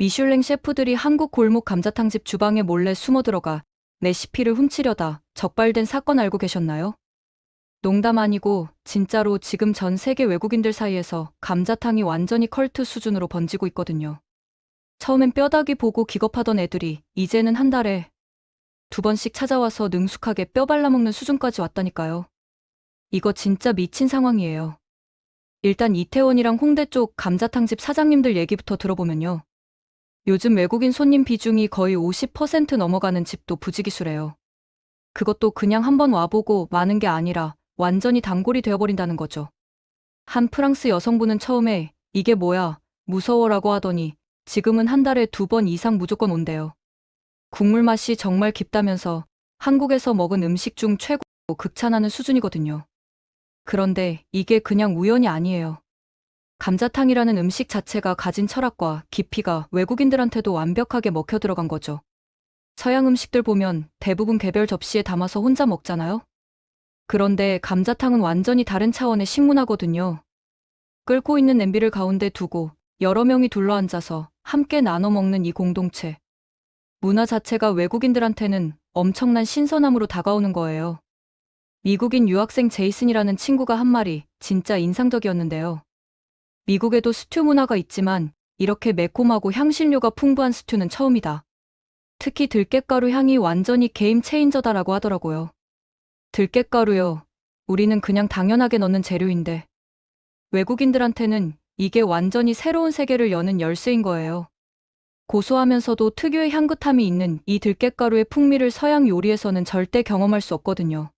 미슐랭 셰프들이 한국 골목 감자탕집 주방에 몰래 숨어 들어가 레시피를 훔치려다 적발된 사건 알고 계셨나요? 농담 아니고 진짜로 지금 전 세계 외국인들 사이에서 감자탕이 완전히 컬트 수준으로 번지고 있거든요. 처음엔 뼈다귀 보고 기겁하던 애들이 이제는 한 달에 2번씩 찾아와서 능숙하게 뼈 발라먹는 수준까지 왔다니까요. 이거 진짜 미친 상황이에요. 일단 이태원이랑 홍대 쪽 감자탕집 사장님들 얘기부터 들어보면요. 요즘 외국인 손님 비중이 거의 50% 넘어가는 집도 부지기수래요. 그것도 그냥 한번 와보고 마는 게 아니라 완전히 단골이 되어버린다는 거죠. 한 프랑스 여성분은 처음에 이게 뭐야, 무서워라고 하더니 지금은 한 달에 2번 이상 무조건 온대요. 국물 맛이 정말 깊다면서 한국에서 먹은 음식 중 최고 극찬하는 수준이거든요. 그런데 이게 그냥 우연이 아니에요. 감자탕이라는 음식 자체가 가진 철학과 깊이가 외국인들한테도 완벽하게 먹혀 들어간 거죠. 서양 음식들 보면 대부분 개별 접시에 담아서 혼자 먹잖아요? 그런데 감자탕은 완전히 다른 차원의 식문화거든요. 끓고 있는 냄비를 가운데 두고 여러 명이 둘러앉아서 함께 나눠 먹는 이 공동체. 문화 자체가 외국인들한테는 엄청난 신선함으로 다가오는 거예요. 미국인 유학생 제이슨이라는 친구가 한 말이 진짜 인상적이었는데요. 미국에도 스튜 문화가 있지만 이렇게 매콤하고 향신료가 풍부한 스튜는 처음이다. 특히 들깨가루 향이 완전히 게임 체인저다라고 하더라고요. 들깨가루요. 우리는 그냥 당연하게 넣는 재료인데 외국인들한테는 이게 완전히 새로운 세계를 여는 열쇠인 거예요. 고소하면서도 특유의 향긋함이 있는 이 들깨가루의 풍미를 서양 요리에서는 절대 경험할 수 없거든요.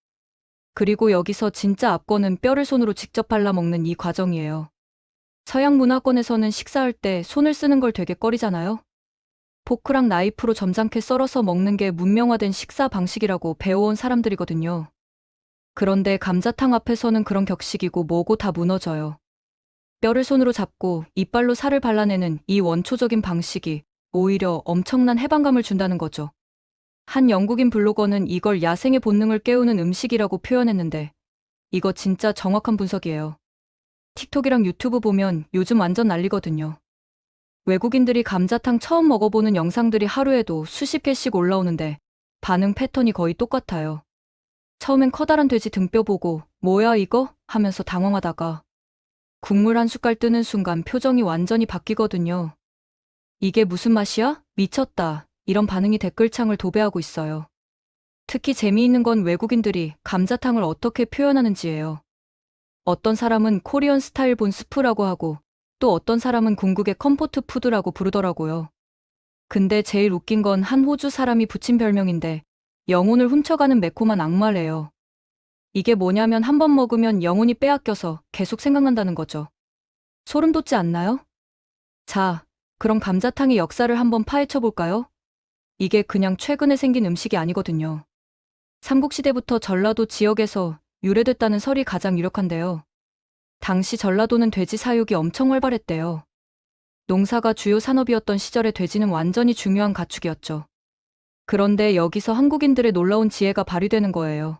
그리고 여기서 진짜 압권은 뼈를 손으로 직접 발라 먹는 이 과정이에요. 서양 문화권에서는 식사할 때 손을 쓰는 걸 되게 꺼리잖아요. 포크랑 나이프로 점잖게 썰어서 먹는 게 문명화된 식사 방식이라고 배워온 사람들이거든요. 그런데 감자탕 앞에서는 그런 격식이고 뭐고 다 무너져요. 뼈를 손으로 잡고 이빨로 살을 발라내는 이 원초적인 방식이 오히려 엄청난 해방감을 준다는 거죠. 한 영국인 블로거는 이걸 야생의 본능을 깨우는 음식이라고 표현했는데 이거 진짜 정확한 분석이에요. 틱톡이랑 유튜브 보면 요즘 완전 난리거든요. 외국인들이 감자탕 처음 먹어보는 영상들이 하루에도 수십 개씩 올라오는데 반응 패턴이 거의 똑같아요. 처음엔 커다란 돼지 등뼈 보고 뭐야 이거? 하면서 당황하다가 국물 한 숟갈 뜨는 순간 표정이 완전히 바뀌거든요. 이게 무슨 맛이야? 미쳤다. 이런 반응이 댓글창을 도배하고 있어요. 특히 재미있는 건 외국인들이 감자탕을 어떻게 표현하는지예요. 어떤 사람은 코리안 스타일 본 스프라고 하고 또 어떤 사람은 궁극의 컴포트 푸드라고 부르더라고요. 근데 제일 웃긴 건 한 호주 사람이 붙인 별명인데 영혼을 훔쳐가는 매콤한 악마래요. 이게 뭐냐면 한 번 먹으면 영혼이 빼앗겨서 계속 생각난다는 거죠. 소름 돋지 않나요? 자, 그럼 감자탕의 역사를 한번 파헤쳐 볼까요? 이게 그냥 최근에 생긴 음식이 아니거든요. 삼국시대부터 전라도 지역에서 유래됐다는 설이 가장 유력한데요. 당시 전라도는 돼지 사육이 엄청 활발했대요. 농사가 주요 산업이었던 시절에 돼지는 완전히 중요한 가축이었죠. 그런데 여기서 한국인들의 놀라운 지혜가 발휘되는 거예요.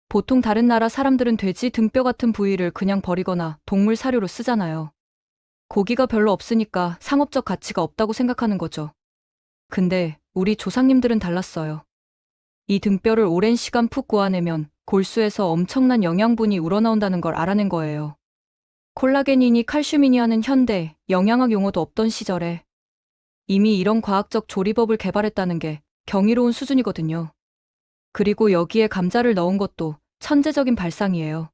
보통 다른 나라 사람들은 돼지 등뼈 같은 부위를 그냥 버리거나 동물 사료로 쓰잖아요. 고기가 별로 없으니까 상업적 가치가 없다고 생각하는 거죠. 근데 우리 조상님들은 달랐어요. 이 등뼈를 오랜 시간 푹 구워내면 골수에서 엄청난 영양분이 우러나온다는 걸 알아낸 거예요. 콜라겐이니 칼슘이니 하는 현대 영양학 용어도 없던 시절에 이미 이런 과학적 조리법을 개발했다는 게 경이로운 수준이거든요. 그리고 여기에 감자를 넣은 것도 천재적인 발상이에요.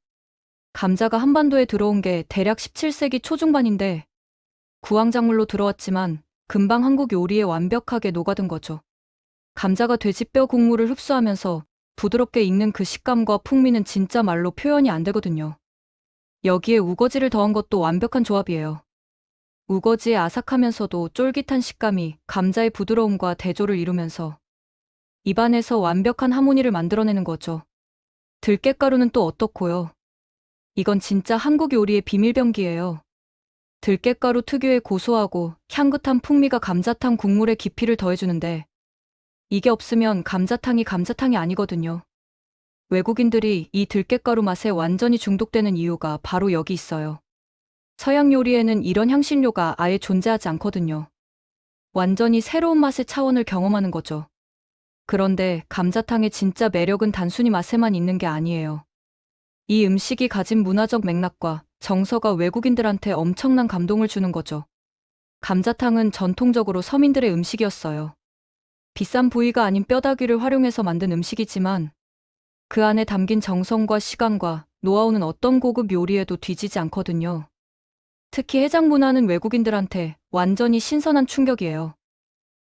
감자가 한반도에 들어온 게 대략 17세기 초중반인데 구황작물로 들어왔지만 금방 한국 요리에 완벽하게 녹아든 거죠. 감자가 돼지뼈 국물을 흡수하면서 부드럽게 익는 그 식감과 풍미는 진짜 말로 표현이 안 되거든요. 여기에 우거지를 더한 것도 완벽한 조합이에요. 우거지의 아삭하면서도 쫄깃한 식감이 감자의 부드러움과 대조를 이루면서 입안에서 완벽한 하모니를 만들어내는 거죠. 들깨가루는 또 어떻고요? 이건 진짜 한국 요리의 비밀병기예요. 들깨가루 특유의 고소하고 향긋한 풍미가 감자탕 국물에 깊이를 더해주는데 이게 없으면 감자탕이 아니거든요. 외국인들이 이 들깨가루 맛에 완전히 중독되는 이유가 바로 여기 있어요. 서양 요리에는 이런 향신료가 아예 존재하지 않거든요. 완전히 새로운 맛의 차원을 경험하는 거죠. 그런데 감자탕의 진짜 매력은 단순히 맛에만 있는 게 아니에요. 이 음식이 가진 문화적 맥락과 정서가 외국인들한테 엄청난 감동을 주는 거죠. 감자탕은 전통적으로 서민들의 음식이었어요. 비싼 부위가 아닌 뼈다귀를 활용해서 만든 음식이지만 그 안에 담긴 정성과 시간과 노하우는 어떤 고급 요리에도 뒤지지 않거든요. 특히 해장 문화는 외국인들한테 완전히 신선한 충격이에요.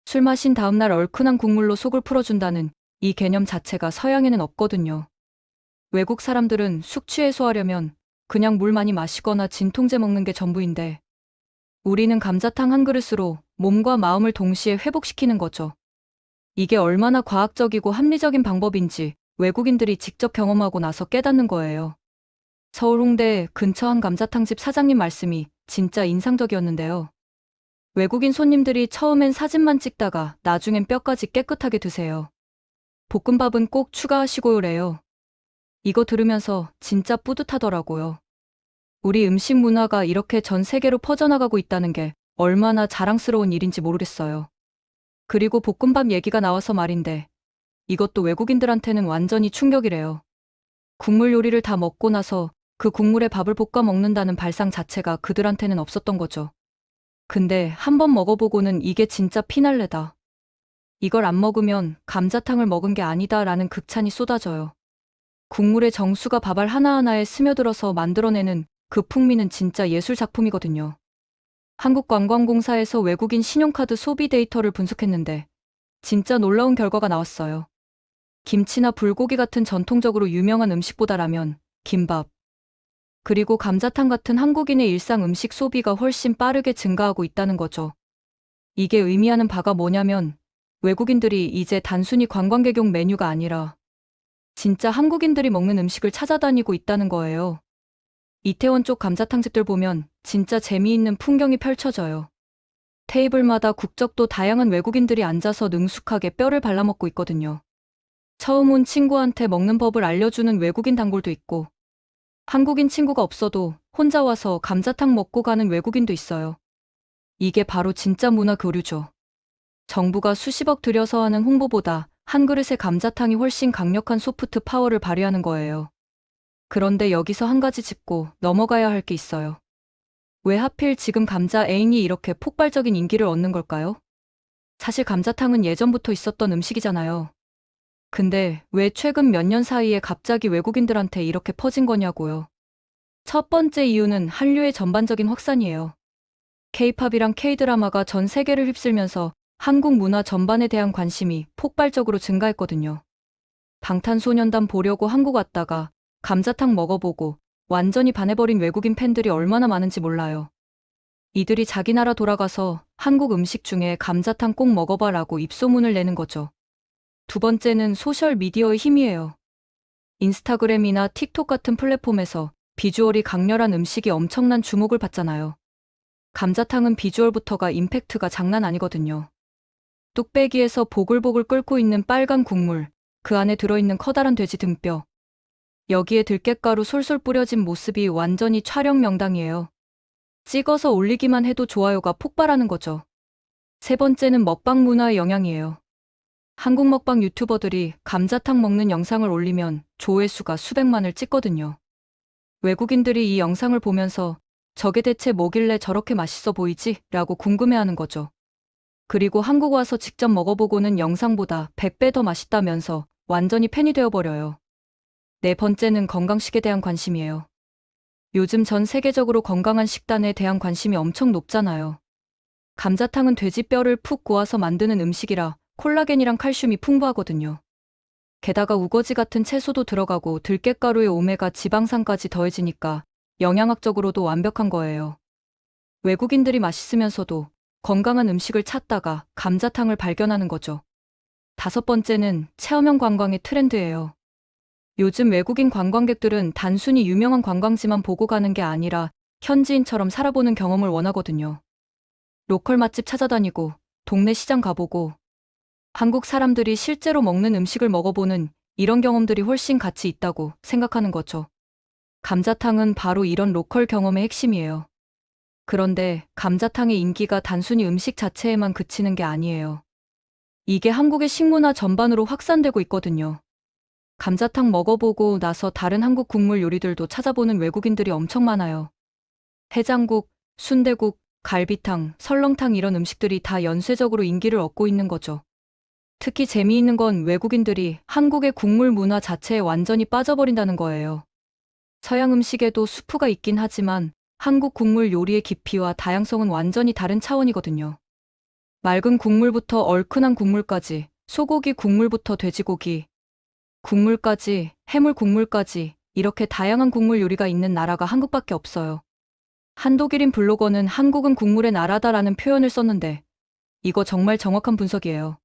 술 마신 다음날 얼큰한 국물로 속을 풀어준다는 이 개념 자체가 서양에는 없거든요. 외국 사람들은 숙취 해소하려면 그냥 물 많이 마시거나 진통제 먹는 게 전부인데 우리는 감자탕 한 그릇으로 몸과 마음을 동시에 회복시키는 거죠. 이게 얼마나 과학적이고 합리적인 방법인지 외국인들이 직접 경험하고 나서 깨닫는 거예요. 서울 홍대 근처 한 감자탕집 사장님 말씀이 진짜 인상적이었는데요. 외국인 손님들이 처음엔 사진만 찍다가 나중엔 뼈까지 깨끗하게 드세요. 볶음밥은 꼭 추가하시고요래요. 이거 들으면서 진짜 뿌듯하더라고요. 우리 음식 문화가 이렇게 전 세계로 퍼져나가고 있다는 게 얼마나 자랑스러운 일인지 모르겠어요. 그리고 볶음밥 얘기가 나와서 말인데 이것도 외국인들한테는 완전히 충격이래요. 국물 요리를 다 먹고 나서 그 국물에 밥을 볶아 먹는다는 발상 자체가 그들한테는 없었던 거죠. 근데 한번 먹어보고는 이게 진짜 피날레다. 이걸 안 먹으면 감자탕을 먹은 게 아니다 라는 극찬이 쏟아져요. 국물의 정수가 밥알 하나하나에 스며들어서 만들어내는 그 풍미는 진짜 예술 작품이거든요. 한국관광공사에서 외국인 신용카드 소비 데이터를 분석했는데 진짜 놀라운 결과가 나왔어요. 김치나 불고기 같은 전통적으로 유명한 음식보다 라면, 김밥, 그리고 감자탕 같은 한국인의 일상 음식 소비가 훨씬 빠르게 증가하고 있다는 거죠. 이게 의미하는 바가 뭐냐면 외국인들이 이제 단순히 관광객용 메뉴가 아니라 진짜 한국인들이 먹는 음식을 찾아다니고 있다는 거예요. 이태원 쪽 감자탕집들 보면 진짜 재미있는 풍경이 펼쳐져요. 테이블마다 국적도 다양한 외국인들이 앉아서 능숙하게 뼈를 발라먹고 있거든요. 처음 온 친구한테 먹는 법을 알려주는 외국인 단골도 있고 한국인 친구가 없어도 혼자 와서 감자탕 먹고 가는 외국인도 있어요. 이게 바로 진짜 문화 교류죠. 정부가 수십억 들여서 하는 홍보보다 한 그릇의 감자탕이 훨씬 강력한 소프트 파워를 발휘하는 거예요. 그런데 여기서 한 가지 짚고 넘어가야 할 게 있어요. 왜 하필 지금 감자 애인이 이렇게 폭발적인 인기를 얻는 걸까요? 사실 감자탕은 예전부터 있었던 음식이잖아요. 근데 왜 최근 몇 년 사이에 갑자기 외국인들한테 이렇게 퍼진 거냐고요. 첫 번째 이유는 한류의 전반적인 확산이에요. K-팝이랑 K-드라마가 전 세계를 휩쓸면서 한국 문화 전반에 대한 관심이 폭발적으로 증가했거든요. 방탄소년단 보려고 한국 왔다가 감자탕 먹어보고 완전히 반해버린 외국인 팬들이 얼마나 많은지 몰라요. 이들이 자기 나라 돌아가서 한국 음식 중에 감자탕 꼭 먹어봐라고 입소문을 내는 거죠. 두 번째는 소셜미디어의 힘이에요. 인스타그램이나 틱톡 같은 플랫폼에서 비주얼이 강렬한 음식이 엄청난 주목을 받잖아요. 감자탕은 비주얼부터가 임팩트가 장난 아니거든요. 뚝배기에서 보글보글 끓고 있는 빨간 국물, 그 안에 들어있는 커다란 돼지 등뼈, 여기에 들깨가루 솔솔 뿌려진 모습이 완전히 촬영 명당이에요. 찍어서 올리기만 해도 좋아요가 폭발하는 거죠. 세 번째는 먹방 문화의 영향이에요. 한국 먹방 유튜버들이 감자탕 먹는 영상을 올리면 조회수가 수백만을 찍거든요. 외국인들이 이 영상을 보면서 저게 대체 뭐길래 저렇게 맛있어 보이지? 라고 궁금해하는 거죠. 그리고 한국 와서 직접 먹어보고는 영상보다 100배 더 맛있다면서 완전히 팬이 되어버려요. 네 번째는 건강식에 대한 관심이에요. 요즘 전 세계적으로 건강한 식단에 대한 관심이 엄청 높잖아요. 감자탕은 돼지뼈를 푹 고아서 만드는 음식이라 콜라겐이랑 칼슘이 풍부하거든요. 게다가 우거지 같은 채소도 들어가고 들깨가루에 오메가 지방산까지 더해지니까 영양학적으로도 완벽한 거예요. 외국인들이 맛있으면서도 건강한 음식을 찾다가 감자탕을 발견하는 거죠. 다섯 번째는 체험형 관광의 트렌드예요. 요즘 외국인 관광객들은 단순히 유명한 관광지만 보고 가는 게 아니라 현지인처럼 살아보는 경험을 원하거든요. 로컬 맛집 찾아다니고 동네 시장 가보고 한국 사람들이 실제로 먹는 음식을 먹어보는 이런 경험들이 훨씬 가치 있다고 생각하는 거죠. 감자탕은 바로 이런 로컬 경험의 핵심이에요. 그런데 감자탕의 인기가 단순히 음식 자체에만 그치는 게 아니에요. 이게 한국의 식문화 전반으로 확산되고 있거든요. 감자탕 먹어보고 나서 다른 한국 국물 요리들도 찾아보는 외국인들이 엄청 많아요. 해장국, 순대국, 갈비탕, 설렁탕 이런 음식들이 다 연쇄적으로 인기를 얻고 있는 거죠. 특히 재미있는 건 외국인들이 한국의 국물 문화 자체에 완전히 빠져버린다는 거예요. 서양 음식에도 수프가 있긴 하지만 한국 국물 요리의 깊이와 다양성은 완전히 다른 차원이거든요. 맑은 국물부터 얼큰한 국물까지, 소고기 국물부터 돼지고기 국물까지, 해물 국물까지 이렇게 다양한 국물 요리가 있는 나라가 한국밖에 없어요. 한독일인 블로거는 한국은 국물의 나라다라는 표현을 썼는데 이거 정말 정확한 분석이에요.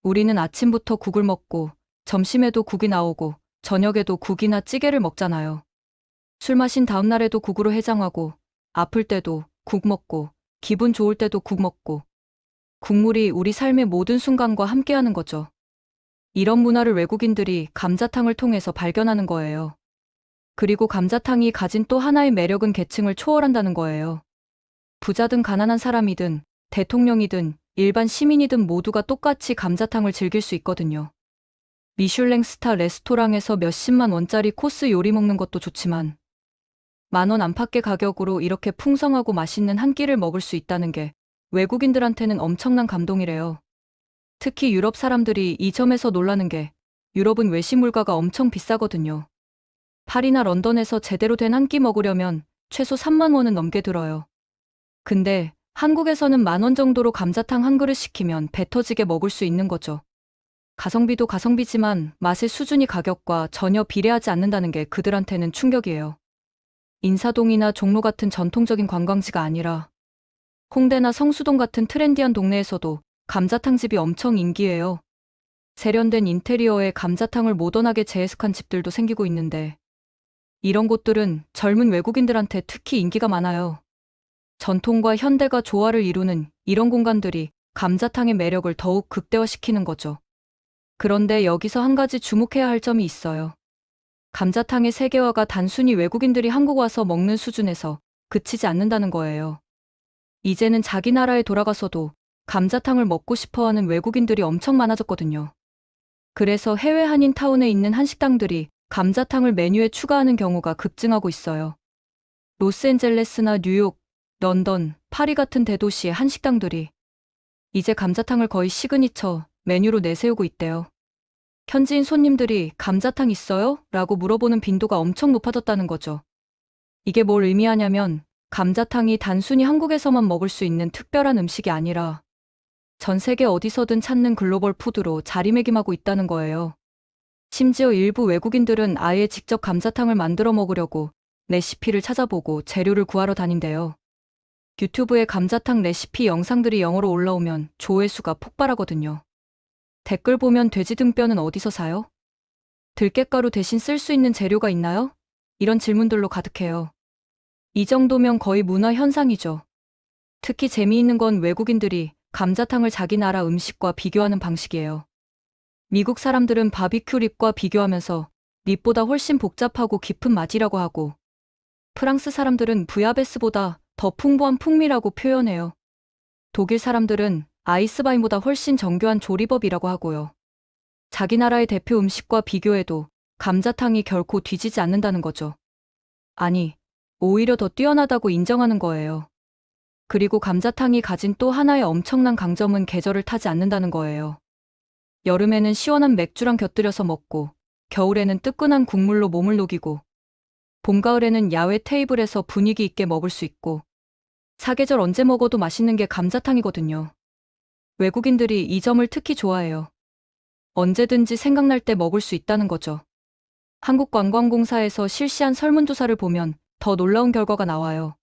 우리는 아침부터 국을 먹고 점심에도 국이 나오고 저녁에도 국이나 찌개를 먹잖아요. 술 마신 다음 날에도 국으로 해장하고 아플 때도 국 먹고 기분 좋을 때도 국 먹고 국물이 우리 삶의 모든 순간과 함께하는 거죠. 이런 문화를 외국인들이 감자탕을 통해서 발견하는 거예요. 그리고 감자탕이 가진 또 하나의 매력은 계층을 초월한다는 거예요. 부자든 가난한 사람이든 대통령이든 일반 시민이든 모두가 똑같이 감자탕을 즐길 수 있거든요. 미슐랭 스타 레스토랑에서 몇십만 원짜리 코스 요리 먹는 것도 좋지만 10,000원 안팎의 가격으로 이렇게 풍성하고 맛있는 한 끼를 먹을 수 있다는 게 외국인들한테는 엄청난 감동이래요. 특히 유럽 사람들이 이 점에서 놀라는 게 유럽은 외식 물가가 엄청 비싸거든요. 파리나 런던에서 제대로 된 한 끼 먹으려면 최소 3만 원은 넘게 들어요. 근데 한국에서는 10,000원 정도로 감자탕 한 그릇 시키면 배 터지게 먹을 수 있는 거죠. 가성비도 가성비지만 맛의 수준이 가격과 전혀 비례하지 않는다는 게 그들한테는 충격이에요. 인사동이나 종로 같은 전통적인 관광지가 아니라 홍대나 성수동 같은 트렌디한 동네에서도 감자탕 집이 엄청 인기예요. 세련된 인테리어에 감자탕을 모던하게 재해석한 집들도 생기고 있는데 이런 곳들은 젊은 외국인들한테 특히 인기가 많아요. 전통과 현대가 조화를 이루는 이런 공간들이 감자탕의 매력을 더욱 극대화시키는 거죠. 그런데 여기서 한 가지 주목해야 할 점이 있어요. 감자탕의 세계화가 단순히 외국인들이 한국 와서 먹는 수준에서 그치지 않는다는 거예요. 이제는 자기 나라에 돌아가서도 감자탕을 먹고 싶어하는 외국인들이 엄청 많아졌거든요. 그래서 해외 한인타운에 있는 한식당들이 감자탕을 메뉴에 추가하는 경우가 급증하고 있어요. 로스앤젤레스나 뉴욕, 런던, 파리 같은 대도시의 한식당들이 이제 감자탕을 거의 시그니처 메뉴로 내세우고 있대요. 현지인 손님들이 감자탕 있어요? 라고 물어보는 빈도가 엄청 높아졌다는 거죠. 이게 뭘 의미하냐면 감자탕이 단순히 한국에서만 먹을 수 있는 특별한 음식이 아니라 전 세계 어디서든 찾는 글로벌 푸드로 자리매김하고 있다는 거예요. 심지어 일부 외국인들은 아예 직접 감자탕을 만들어 먹으려고 레시피를 찾아보고 재료를 구하러 다닌대요. 유튜브에 감자탕 레시피 영상들이 영어로 올라오면 조회수가 폭발하거든요. 댓글 보면 돼지 등뼈는 어디서 사요? 들깨가루 대신 쓸 수 있는 재료가 있나요? 이런 질문들로 가득해요. 이 정도면 거의 문화 현상이죠. 특히 재미있는 건 외국인들이 감자탕을 자기 나라 음식과 비교하는 방식이에요. 미국 사람들은 바비큐 립과 비교하면서 립보다 훨씬 복잡하고 깊은 맛이라고 하고 프랑스 사람들은 부야베스보다 더 풍부한 풍미라고 표현해요. 독일 사람들은 아이스바인보다 훨씬 정교한 조리법이라고 하고요. 자기 나라의 대표 음식과 비교해도 감자탕이 결코 뒤지지 않는다는 거죠. 아니, 오히려 더 뛰어나다고 인정하는 거예요. 그리고 감자탕이 가진 또 하나의 엄청난 강점은 계절을 타지 않는다는 거예요. 여름에는 시원한 맥주랑 곁들여서 먹고, 겨울에는 뜨끈한 국물로 몸을 녹이고, 봄, 가을에는 야외 테이블에서 분위기 있게 먹을 수 있고, 사계절 언제 먹어도 맛있는 게 감자탕이거든요. 외국인들이 이 점을 특히 좋아해요. 언제든지 생각날 때 먹을 수 있다는 거죠. 한국관광공사에서 실시한 설문조사를 보면 더 놀라운 결과가 나와요.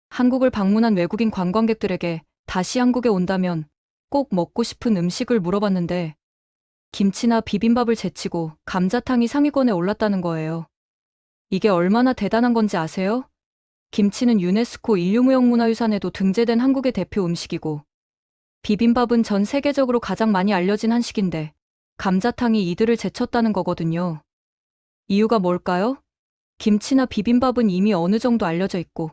한국을 방문한 외국인 관광객들에게 다시 한국에 온다면 꼭 먹고 싶은 음식을 물어봤는데 김치나 비빔밥을 제치고 감자탕이 상위권에 올랐다는 거예요. 이게 얼마나 대단한 건지 아세요? 김치는 유네스코 인류무형문화유산에도 등재된 한국의 대표 음식이고 비빔밥은 전 세계적으로 가장 많이 알려진 한식인데 감자탕이 이들을 제쳤다는 거거든요. 이유가 뭘까요? 김치나 비빔밥은 이미 어느 정도 알려져 있고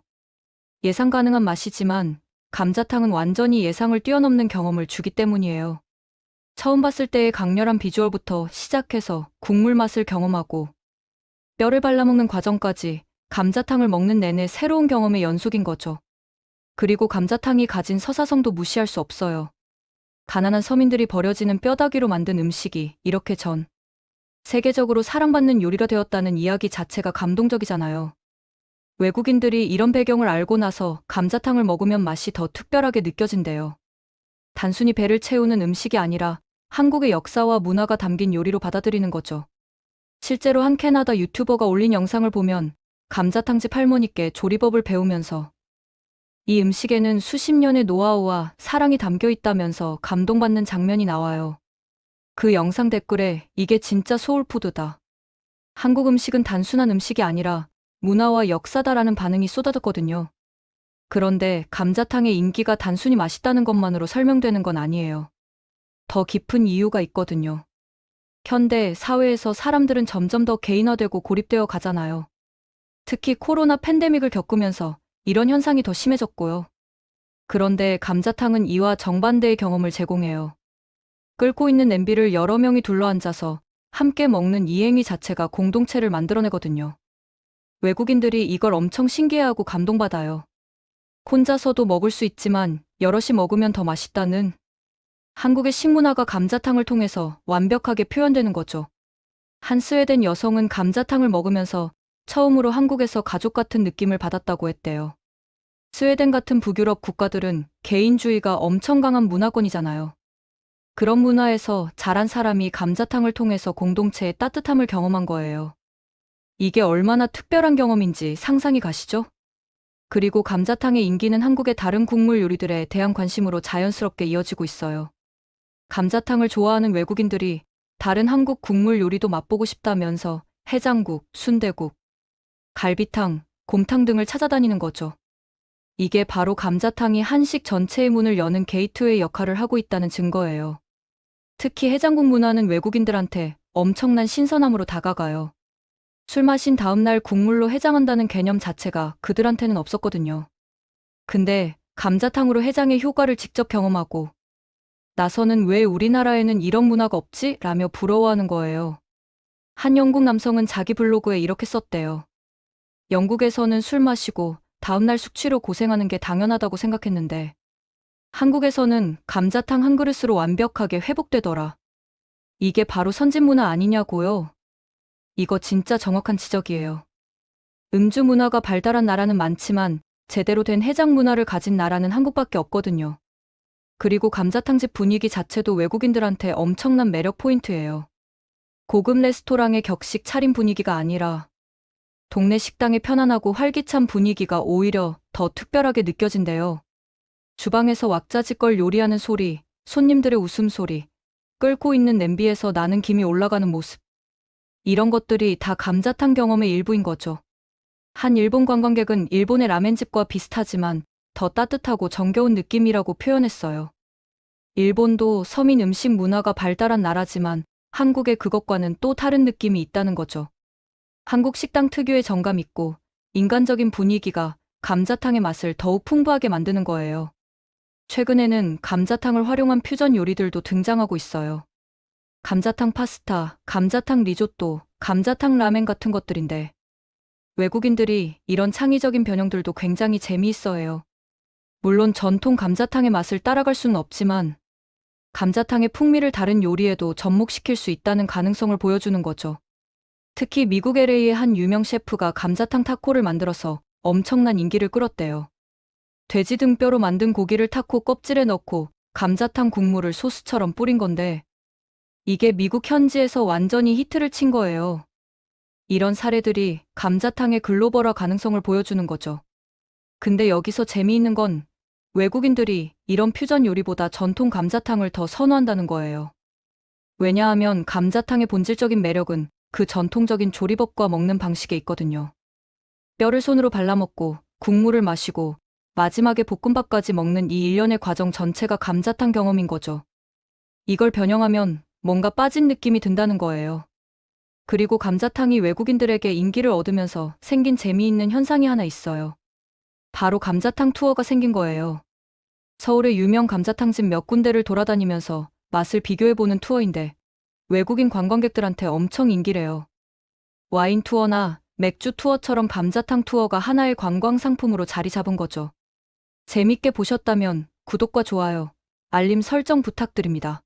예상 가능한 맛이지만 감자탕은 완전히 예상을 뛰어넘는 경험을 주기 때문이에요. 처음 봤을 때의 강렬한 비주얼부터 시작해서 국물 맛을 경험하고 뼈를 발라먹는 과정까지 감자탕을 먹는 내내 새로운 경험의 연속인 거죠. 그리고 감자탕이 가진 서사성도 무시할 수 없어요. 가난한 서민들이 버려지는 뼈다귀로 만든 음식이 이렇게 전 세계적으로 사랑받는 요리가 되었다는 이야기 자체가 감동적이잖아요. 외국인들이 이런 배경을 알고 나서 감자탕을 먹으면 맛이 더 특별하게 느껴진대요. 단순히 배를 채우는 음식이 아니라 한국의 역사와 문화가 담긴 요리로 받아들이는 거죠. 실제로 한 캐나다 유튜버가 올린 영상을 보면 감자탕집 할머니께 조리법을 배우면서 이 음식에는 수십 년의 노하우와 사랑이 담겨 있다면서 감동받는 장면이 나와요. 그 영상 댓글에 이게 진짜 소울푸드다. 한국 음식은 단순한 음식이 아니라 문화와 역사다라는 반응이 쏟아졌거든요. 그런데 감자탕의 인기가 단순히 맛있다는 것만으로 설명되는 건 아니에요. 더 깊은 이유가 있거든요. 현대 사회에서 사람들은 점점 더 개인화되고 고립되어 가잖아요. 특히 코로나 팬데믹을 겪으면서 이런 현상이 더 심해졌고요. 그런데 감자탕은 이와 정반대의 경험을 제공해요. 끓고 있는 냄비를 여러 명이 둘러앉아서 함께 먹는 이 행위 자체가 공동체를 만들어내거든요. 외국인들이 이걸 엄청 신기해하고 감동받아요. 혼자서도 먹을 수 있지만 여럿이 먹으면 더 맛있다는 한국의 식문화가 감자탕을 통해서 완벽하게 표현되는 거죠. 한 스웨덴 여성은 감자탕을 먹으면서 처음으로 한국에서 가족 같은 느낌을 받았다고 했대요. 스웨덴 같은 북유럽 국가들은 개인주의가 엄청 강한 문화권이잖아요. 그런 문화에서 자란 사람이 감자탕을 통해서 공동체의 따뜻함을 경험한 거예요. 이게 얼마나 특별한 경험인지 상상이 가시죠? 그리고 감자탕의 인기는 한국의 다른 국물 요리들에 대한 관심으로 자연스럽게 이어지고 있어요. 감자탕을 좋아하는 외국인들이 다른 한국 국물 요리도 맛보고 싶다면서 해장국, 순대국, 갈비탕, 곰탕 등을 찾아다니는 거죠. 이게 바로 감자탕이 한식 전체의 문을 여는 게이트웨이 역할을 하고 있다는 증거예요. 특히 해장국 문화는 외국인들한테 엄청난 신선함으로 다가가요. 술 마신 다음 날 국물로 해장한다는 개념 자체가 그들한테는 없었거든요. 근데 감자탕으로 해장의 효과를 직접 경험하고 나서는 왜 우리나라에는 이런 문화가 없지? 라며 부러워하는 거예요. 한 영국 남성은 자기 블로그에 이렇게 썼대요. 영국에서는 술 마시고 다음날 숙취로 고생하는 게 당연하다고 생각했는데 한국에서는 감자탕 한 그릇으로 완벽하게 회복되더라. 이게 바로 선진 문화 아니냐고요? 이거 진짜 정확한 지적이에요. 음주 문화가 발달한 나라는 많지만 제대로 된 해장 문화를 가진 나라는 한국밖에 없거든요. 그리고 감자탕집 분위기 자체도 외국인들한테 엄청난 매력 포인트예요. 고급 레스토랑의 격식 차림 분위기가 아니라 동네 식당의 편안하고 활기찬 분위기가 오히려 더 특별하게 느껴진대요. 주방에서 왁자지껄 요리하는 소리, 손님들의 웃음소리, 끓고 있는 냄비에서 나는 김이 올라가는 모습. 이런 것들이 다 감자탕 경험의 일부인 거죠. 한 일본 관광객은 일본의 라멘집과 비슷하지만 더 따뜻하고 정겨운 느낌이라고 표현했어요. 일본도 서민 음식 문화가 발달한 나라지만 한국의 그것과는 또 다른 느낌이 있다는 거죠. 한국 식당 특유의 정감 있고 인간적인 분위기가 감자탕의 맛을 더욱 풍부하게 만드는 거예요. 최근에는 감자탕을 활용한 퓨전 요리들도 등장하고 있어요. 감자탕 파스타, 감자탕 리조또, 감자탕 라멘 같은 것들인데 외국인들이 이런 창의적인 변형들도 굉장히 재미있어해요. 물론 전통 감자탕의 맛을 따라갈 수는 없지만 감자탕의 풍미를 다른 요리에도 접목시킬 수 있다는 가능성을 보여주는 거죠. 특히 미국 LA의 한 유명 셰프가 감자탕 타코를 만들어서 엄청난 인기를 끌었대요. 돼지 등뼈로 만든 고기를 타코 껍질에 넣고 감자탕 국물을 소스처럼 뿌린 건데 이게 미국 현지에서 완전히 히트를 친 거예요. 이런 사례들이 감자탕의 글로벌화 가능성을 보여주는 거죠. 근데 여기서 재미있는 건 외국인들이 이런 퓨전 요리보다 전통 감자탕을 더 선호한다는 거예요. 왜냐하면 감자탕의 본질적인 매력은 그 전통적인 조리법과 먹는 방식에 있거든요. 뼈를 손으로 발라먹고 국물을 마시고 마지막에 볶음밥까지 먹는 이 일련의 과정 전체가 감자탕 경험인 거죠. 이걸 변형하면 뭔가 빠진 느낌이 든다는 거예요. 그리고 감자탕이 외국인들에게 인기를 얻으면서 생긴 재미있는 현상이 하나 있어요. 바로 감자탕 투어가 생긴 거예요. 서울의 유명 감자탕집 몇 군데를 돌아다니면서 맛을 비교해보는 투어인데 외국인 관광객들한테 엄청 인기래요. 와인 투어나 맥주 투어처럼 감자탕 투어가 하나의 관광 상품으로 자리 잡은 거죠. 재밌게 보셨다면 구독과 좋아요, 알림 설정 부탁드립니다.